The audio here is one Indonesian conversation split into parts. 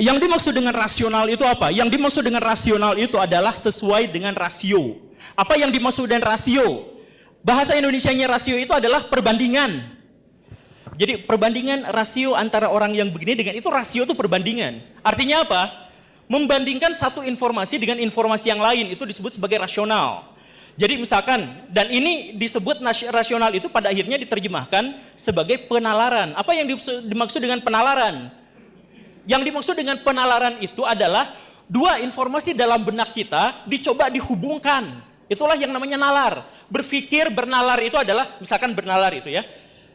Yang dimaksud dengan rasional itu apa? Yang dimaksud dengan rasional itu adalah sesuai dengan rasio. Apa yang dimaksud dengan rasio? Bahasa Indonesianya rasio itu adalah perbandingan. Jadi perbandingan rasio antara orang yang begini dengan itu, rasio itu perbandingan. Artinya apa? Membandingkan satu informasi dengan informasi yang lain, itu disebut sebagai rasional. Jadi misalkan, dan ini disebut rasional itu pada akhirnya diterjemahkan sebagai penalaran. Apa yang dimaksud dengan penalaran? Yang dimaksud dengan penalaran itu adalah dua informasi dalam benak kita dicoba dihubungkan. Itulah yang namanya nalar. Berpikir bernalar itu adalah, misalkan bernalar itu ya,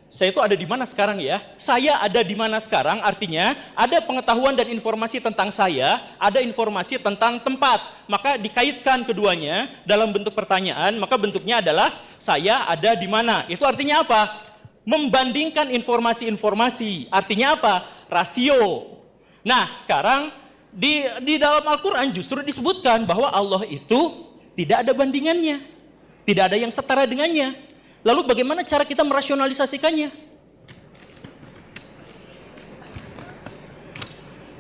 saya itu ada di mana sekarang ya? Saya ada di mana sekarang artinya ada pengetahuan dan informasi tentang saya, ada informasi tentang tempat. Maka dikaitkan keduanya dalam bentuk pertanyaan, maka bentuknya adalah saya ada di mana. Itu artinya apa? Membandingkan informasi-informasi. Artinya apa? Rasio. Nah, sekarang di dalam Al-Qur'an justru disebutkan bahwa Allah itu tidak ada bandingannya. Tidak ada yang setara dengannya. Lalu bagaimana cara kita merasionalisasikannya?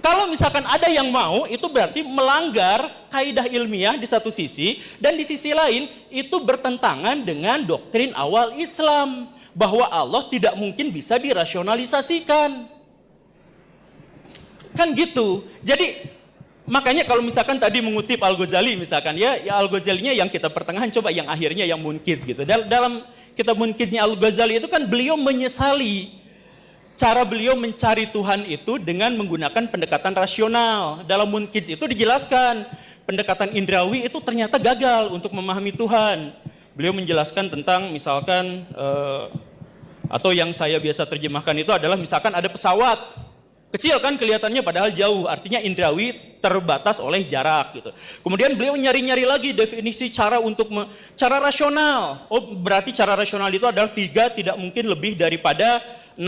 Kalau misalkan ada yang mau, itu berarti melanggar kaidah ilmiah di satu sisi, dan di sisi lain itu bertentangan dengan doktrin awal Islam, bahwa Allah tidak mungkin bisa dirasionalisasikan. Kan gitu. Jadi makanya kalau misalkan tadi mengutip Al-Ghazali misalkan ya Al-Ghazalinya yang kita pertengahan, coba yang akhirnya yang Munkidz gitu. Dalam kitab Munkidznya Al-Ghazali itu kan beliau menyesali cara beliau mencari Tuhan itu dengan menggunakan pendekatan rasional. Dalam Munkidz itu dijelaskan pendekatan indrawi itu ternyata gagal untuk memahami Tuhan. Beliau menjelaskan tentang misalkan atau yang saya biasa terjemahkan itu adalah misalkan ada pesawat kecil kan kelihatannya padahal jauh, artinya indrawi terbatas oleh jarak gitu. Kemudian beliau nyari-nyari lagi definisi cara untuk cara rasional. Oh, berarti cara rasional itu adalah 3 tidak mungkin lebih daripada 6.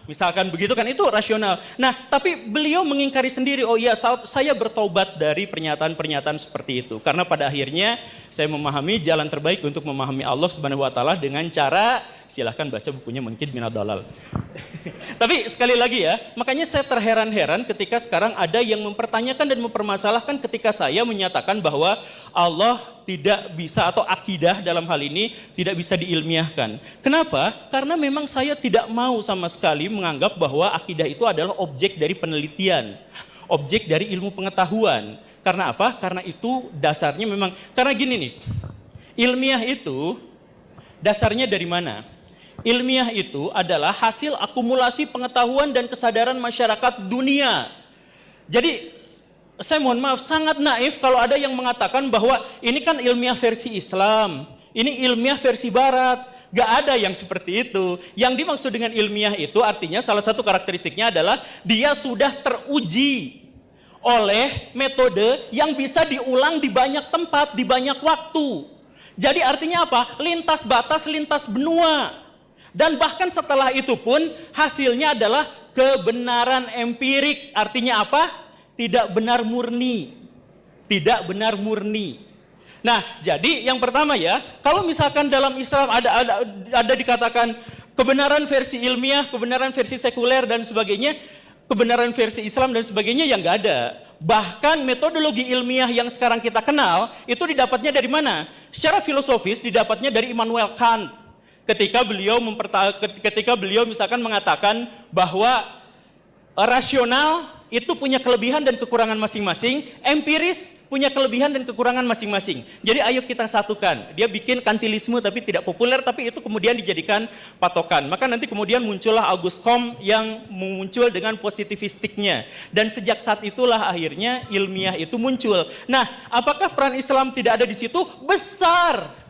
Misalkan begitu kan, itu rasional. Nah, tapi beliau mengingkari sendiri, oh iya saya bertobat dari pernyataan-pernyataan seperti itu. Karena pada akhirnya saya memahami jalan terbaik untuk memahami Allah Subhanahu wa taala dengan cara, silahkan baca bukunya Munkidz Minad Dhalal. Tapi sekali lagi ya, makanya saya terheran-heran ketika sekarang ada yang mempertanyakan dan mempermasalahkan ketika saya menyatakan bahwa Allah tidak bisa, atau akidah dalam hal ini tidak bisa diilmiahkan. Kenapa? Karena memang saya tidak mau sama sekali menganggap bahwa akidah itu adalah objek dari penelitian, objek dari ilmu pengetahuan. Karena apa? Karena itu dasarnya memang, karena gini nih, ilmiah itu dasarnya dari mana? Ilmiah itu adalah hasil akumulasi pengetahuan dan kesadaran masyarakat dunia. Jadi saya mohon maaf, sangat naif kalau ada yang mengatakan bahwa ini kan ilmiah versi Islam, ini ilmiah versi Barat. Gak ada yang seperti itu. Yang dimaksud dengan ilmiah itu artinya salah satu karakteristiknya adalah dia sudah teruji oleh metode yang bisa diulang di banyak tempat, di banyak waktu. Jadi artinya apa? Lintas batas, lintas benua. Dan bahkan setelah itu pun hasilnya adalah kebenaran empirik. Artinya apa? Tidak benar murni. Tidak benar murni. Nah, jadi yang pertama ya, kalau misalkan dalam Islam ada dikatakan kebenaran versi ilmiah, kebenaran versi sekuler dan sebagainya, kebenaran versi Islam dan sebagainya, yang nggak ada. Bahkan metodologi ilmiah yang sekarang kita kenal itu didapatnya dari mana? Secara filosofis didapatnya dari Immanuel Kant. Ketika beliau misalkan mengatakan bahwa rasional itu punya kelebihan dan kekurangan masing-masing, empiris punya kelebihan dan kekurangan masing-masing. Jadi ayo kita satukan. Dia bikin kantilisme tapi tidak populer, tapi itu kemudian dijadikan patokan. Maka nanti kemudian muncullah Auguste Comte yang muncul dengan positivistiknya. Dan sejak saat itulah akhirnya ilmiah itu muncul. Nah, apakah peran Islam tidak ada di situ? Besar.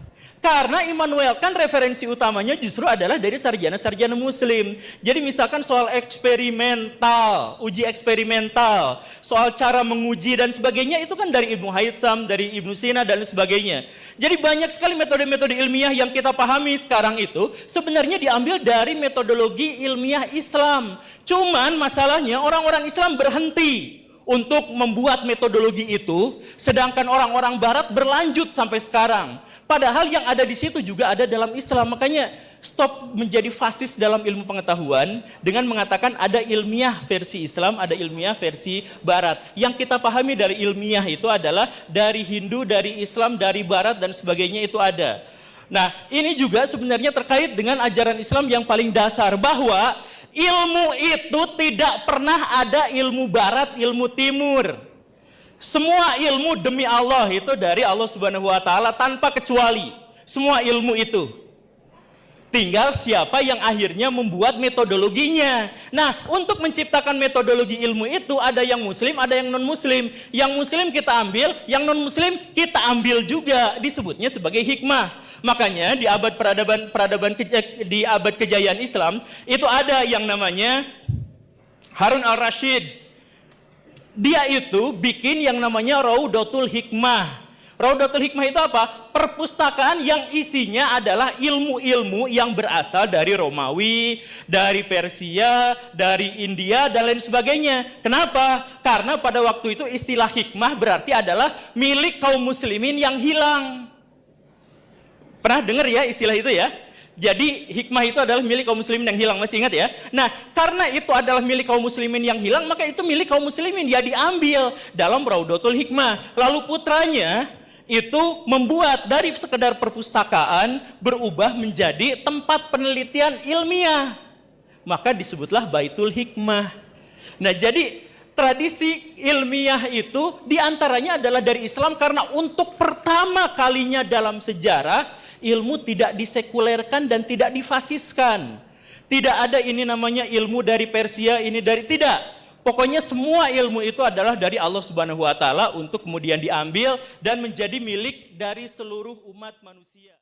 Karena Immanuel kan referensi utamanya justru adalah dari sarjana-sarjana muslim. Jadi misalkan soal eksperimental, uji eksperimental, soal cara menguji dan sebagainya itu kan dari Ibnu Haytham, dari Ibnu Sina dan sebagainya. Jadi banyak sekali metode-metode ilmiah yang kita pahami sekarang itu sebenarnya diambil dari metodologi ilmiah Islam. Cuman masalahnya orang-orang Islam berhenti untuk membuat metodologi itu, sedangkan orang-orang Barat berlanjut sampai sekarang. Padahal yang ada di situ juga ada dalam Islam. Makanya stop menjadi fasis dalam ilmu pengetahuan dengan mengatakan ada ilmiah versi Islam, ada ilmiah versi Barat. Yang kita pahami dari ilmiah itu adalah dari Hindu, dari Islam, dari Barat dan sebagainya itu ada. Nah, ini juga sebenarnya terkait dengan ajaran Islam yang paling dasar, bahwa ilmu itu tidak pernah ada ilmu Barat, ilmu Timur. Semua ilmu demi Allah itu dari Allah Subhanahu wa taala tanpa kecuali. Semua ilmu itu. Tinggal siapa yang akhirnya membuat metodologinya. Nah, untuk menciptakan metodologi ilmu itu ada yang muslim, ada yang non-muslim. Yang muslim kita ambil, yang non-muslim kita ambil juga, disebutnya sebagai hikmah. Makanya di abad di abad kejayaan Islam itu ada yang namanya Harun al-Rashid. Dia itu bikin yang namanya Raudatul Hikmah. Raudatul Hikmah itu apa? Perpustakaan yang isinya adalah ilmu-ilmu yang berasal dari Romawi, dari Persia, dari India, dan lain sebagainya. Kenapa? Karena pada waktu itu istilah hikmah berarti adalah milik kaum muslimin yang hilang. Pernah dengar ya istilah itu ya? Jadi hikmah itu adalah milik kaum muslimin yang hilang, masih ingat ya? Nah, karena itu adalah milik kaum muslimin yang hilang, maka itu milik kaum muslimin, ya diambil dalam Raudatul Hikmah. Lalu putranya itu membuat dari sekedar perpustakaan berubah menjadi tempat penelitian ilmiah. Maka disebutlah Baitul Hikmah. Nah, jadi tradisi ilmiah itu diantaranya adalah dari Islam karena untuk pertama kalinya dalam sejarah ilmu tidak disekulerkan dan tidak difasiskan. Tidak ada ini namanya ilmu dari Persia, ini dari, tidak. Pokoknya semua ilmu itu adalah dari Allah Subhanahu wa taala untuk kemudian diambil dan menjadi milik dari seluruh umat manusia.